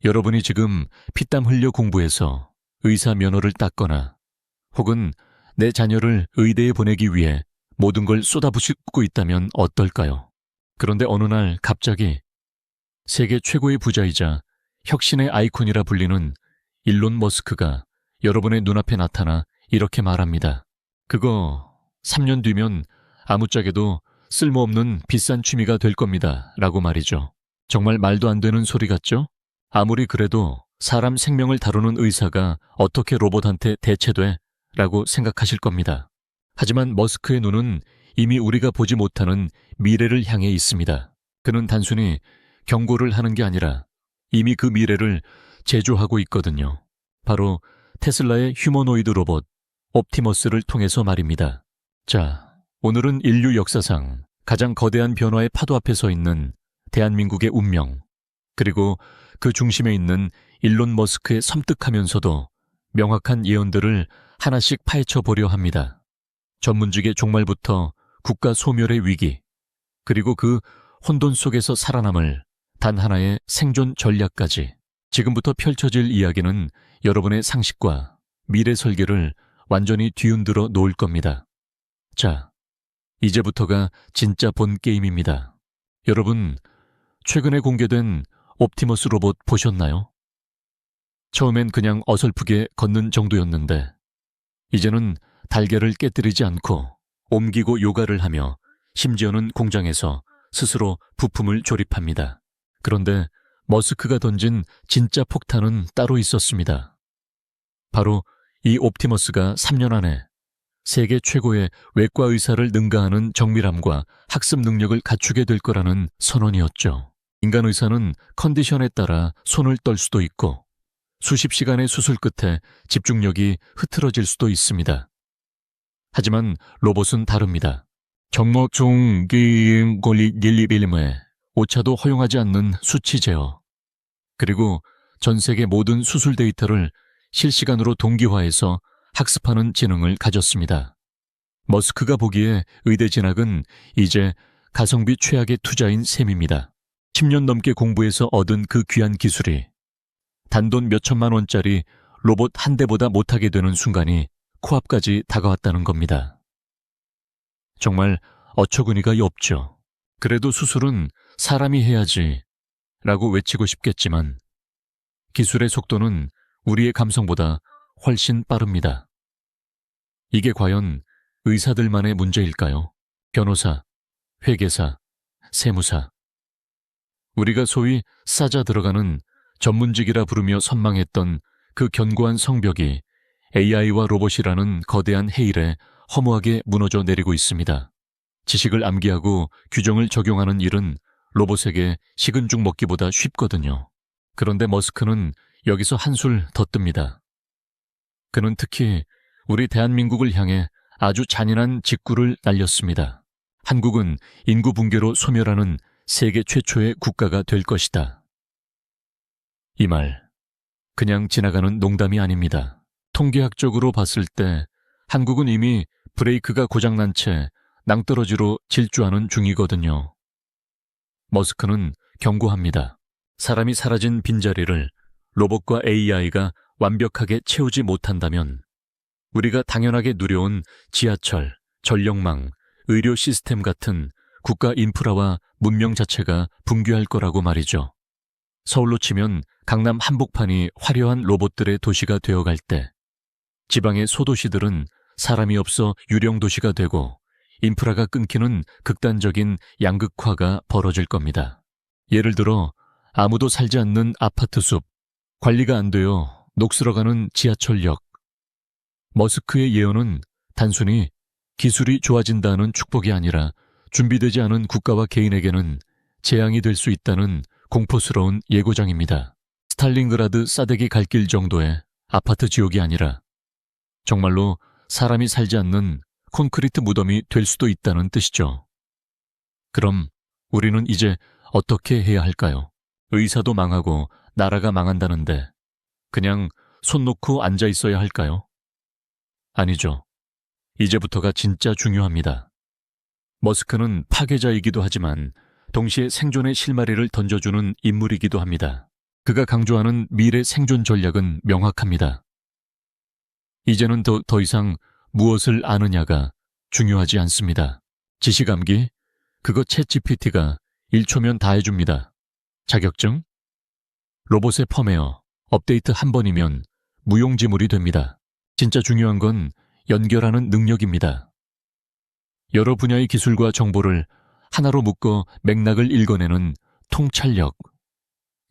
여러분이 지금 피땀 흘려 공부해서 의사 면허를 땄거나 혹은 내 자녀를 의대에 보내기 위해 모든 걸 쏟아붓고 있다면 어떨까요? 그런데 어느 날 갑자기 세계 최고의 부자이자 혁신의 아이콘이라 불리는 일론 머스크가 여러분의 눈앞에 나타나 이렇게 말합니다. 그거 3년 뒤면 아무짝에도 쓸모없는 비싼 취미가 될 겁니다. 라고 말이죠. 정말 말도 안 되는 소리 같죠? 아무리 그래도 사람 생명을 다루는 의사가 어떻게 로봇한테 대체돼? 라고 생각하실 겁니다. 하지만 머스크의 눈은 이미 우리가 보지 못하는 미래를 향해 있습니다. 그는 단순히 경고를 하는 게 아니라 이미 그 미래를 제조하고 있거든요. 바로 테슬라의 휴머노이드 로봇 옵티머스를 통해서 말입니다. 자, 오늘은 인류 역사상 가장 거대한 변화의 파도 앞에 서 있는 대한민국의 운명, 그리고 그 중심에 있는 일론 머스크의 섬뜩하면서도 명확한 예언들을 하나씩 파헤쳐 보려 합니다. 전문직의 종말부터 국가 소멸의 위기, 그리고 그 혼돈 속에서 살아남을 단 하나의 생존 전략까지. 지금부터 펼쳐질 이야기는 여러분의 상식과 미래 설계를 완전히 뒤흔들어 놓을 겁니다. 자, 이제부터가 진짜 본 게임입니다. 여러분, 최근에 공개된 옵티머스 로봇 보셨나요? 처음엔 그냥 어설프게 걷는 정도였는데 이제는 달걀을 깨뜨리지 않고 옮기고 요가를 하며 심지어는 공장에서 스스로 부품을 조립합니다. 그런데 머스크가 던진 진짜 폭탄은 따로 있었습니다. 바로 이 옵티머스가 3년 안에 세계 최고의 외과 의사를 능가하는 정밀함과 학습 능력을 갖추게 될 거라는 선언이었죠. 인간 의사는 컨디션에 따라 손을 떨 수도 있고 수십 시간의 수술 끝에 집중력이 흐트러질 수도 있습니다. 하지만 로봇은 다릅니다. 정목 중기임 권리 닐리빌림에 오차도 허용하지 않는 수치 제어, 그리고 전 세계 모든 수술 데이터를 실시간으로 동기화해서 학습하는 지능을 가졌습니다. 머스크가 보기에 의대 진학은 이제 가성비 최악의 투자인 셈입니다. 10년 넘게 공부해서 얻은 그 귀한 기술이 단돈 몇천만 원짜리 로봇 한 대보다 못하게 되는 순간이 코앞까지 다가왔다는 겁니다. 정말 어처구니가 없죠. 그래도 수술은 사람이 해야지 라고 외치고 싶겠지만 기술의 속도는 우리의 감성보다 훨씬 빠릅니다. 이게 과연 의사들만의 문제일까요? 변호사, 회계사, 세무사. 우리가 소위 싸자 들어가는 전문직이라 부르며 선망했던 그 견고한 성벽이 AI와 로봇이라는 거대한 해일에 허무하게 무너져 내리고 있습니다. 지식을 암기하고 규정을 적용하는 일은 로봇에게 식은 죽 먹기보다 쉽거든요. 그런데 머스크는 여기서 한술 더 뜹니다. 그는 특히 우리 대한민국을 향해 아주 잔인한 직구를 날렸습니다. 한국은 인구 붕괴로 소멸하는 세계 최초의 국가가 될 것이다. 이 말, 그냥 지나가는 농담이 아닙니다. 통계학적으로 봤을 때 한국은 이미 브레이크가 고장난 채 낭떠러지로 질주하는 중이거든요. 머스크는 경고합니다. 사람이 사라진 빈자리를 로봇과 AI가 완벽하게 채우지 못한다면 우리가 당연하게 누려온 지하철, 전력망, 의료 시스템 같은 국가 인프라와 문명 자체가 붕괴할 거라고 말이죠. 서울로 치면 강남 한복판이 화려한 로봇들의 도시가 되어갈 때 지방의 소도시들은 사람이 없어 유령 도시가 되고 인프라가 끊기는 극단적인 양극화가 벌어질 겁니다. 예를 들어 아무도 살지 않는 아파트 숲, 관리가 안 되어 녹슬어가는 지하철역. 머스크의 예언은 단순히 기술이 좋아진다는 축복이 아니라 준비되지 않은 국가와 개인에게는 재앙이 될 수 있다는 공포스러운 예고장입니다. 스탈린그라드 싸대기 갈 길 정도의 아파트 지옥이 아니라 정말로 사람이 살지 않는 콘크리트 무덤이 될 수도 있다는 뜻이죠. 그럼 우리는 이제 어떻게 해야 할까요? 의사도 망하고 나라가 망한다는데 그냥 손 놓고 앉아 있어야 할까요? 아니죠. 이제부터가 진짜 중요합니다. 머스크는 파괴자이기도 하지만 동시에 생존의 실마리를 던져주는 인물이기도 합니다. 그가 강조하는 미래 생존 전략은 명확합니다. 이제는 더 이상 무엇을 아느냐가 중요하지 않습니다. 지시감기? 그거 챗GPT가 1초면 다 해줍니다. 자격증? 로봇의 펌웨어, 업데이트 한 번이면 무용지물이 됩니다. 진짜 중요한 건 연결하는 능력입니다. 여러 분야의 기술과 정보를 하나로 묶어 맥락을 읽어내는 통찰력,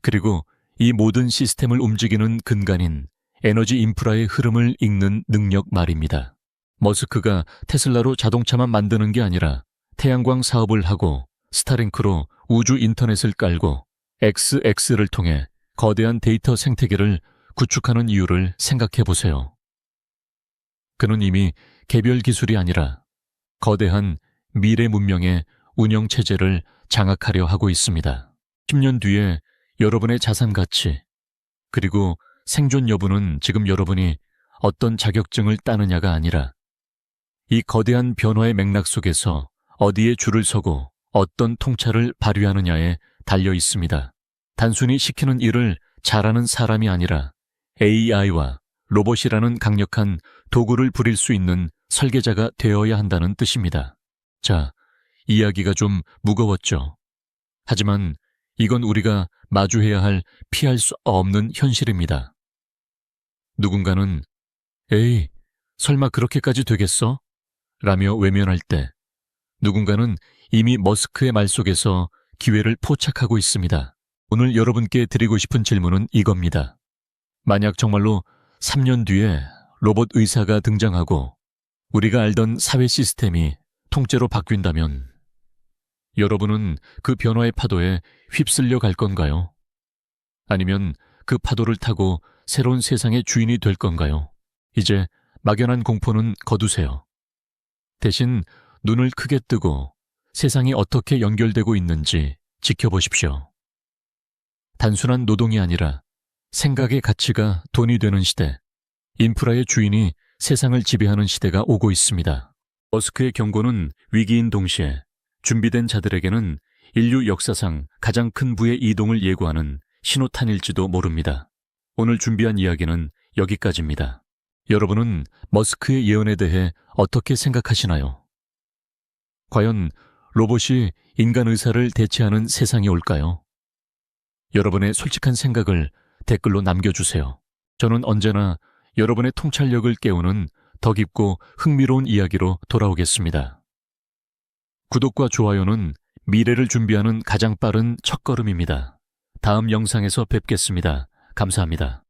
그리고 이 모든 시스템을 움직이는 근간인 에너지 인프라의 흐름을 읽는 능력 말입니다. 머스크가 테슬라로 자동차만 만드는 게 아니라 태양광 사업을 하고 스타링크로 우주 인터넷을 깔고 XX를 통해 거대한 데이터 생태계를 구축하는 이유를 생각해 보세요. 그는 이미 개별 기술이 아니라 거대한 미래 문명의 운영 체제를 장악하려 하고 있습니다. 10년 뒤에 여러분의 자산 가치, 그리고 생존 여부는 지금 여러분이 어떤 자격증을 따느냐가 아니라 이 거대한 변화의 맥락 속에서 어디에 줄을 서고 어떤 통찰을 발휘하느냐에 달려 있습니다. 단순히 시키는 일을 잘하는 사람이 아니라 AI와 로봇이라는 강력한 도구를 부릴 수 있는 설계자가 되어야 한다는 뜻입니다. 자, 이야기가 좀 무거웠죠. 하지만 이건 우리가 마주해야 할 피할 수 없는 현실입니다. 누군가는 에이, 설마 그렇게까지 되겠어? 라며 외면할 때 누군가는 이미 머스크의 말 속에서 기회를 포착하고 있습니다. 오늘 여러분께 드리고 싶은 질문은 이겁니다. 만약 정말로 3년 뒤에 로봇 의사가 등장하고 우리가 알던 사회 시스템이 통째로 바뀐다면 여러분은 그 변화의 파도에 휩쓸려 갈 건가요? 아니면 그 파도를 타고 새로운 세상의 주인이 될 건가요? 이제 막연한 공포는 거두세요. 대신 눈을 크게 뜨고 세상이 어떻게 연결되고 있는지 지켜보십시오. 단순한 노동이 아니라 생각의 가치가 돈이 되는 시대, 인프라의 주인이 세상을 지배하는 시대가 오고 있습니다. 머스크의 경고는 위기인 동시에 준비된 자들에게는 인류 역사상 가장 큰 부의 이동을 예고하는 신호탄일지도 모릅니다. 오늘 준비한 이야기는 여기까지입니다. 여러분은 머스크의 예언에 대해 어떻게 생각하시나요? 과연 로봇이 인간 의사를 대체하는 세상이 올까요? 여러분의 솔직한 생각을 댓글로 남겨주세요. 저는 언제나 여러분의 통찰력을 깨우는 더 깊고 흥미로운 이야기로 돌아오겠습니다. 구독과 좋아요는 미래를 준비하는 가장 빠른 첫걸음입니다. 다음 영상에서 뵙겠습니다. 감사합니다.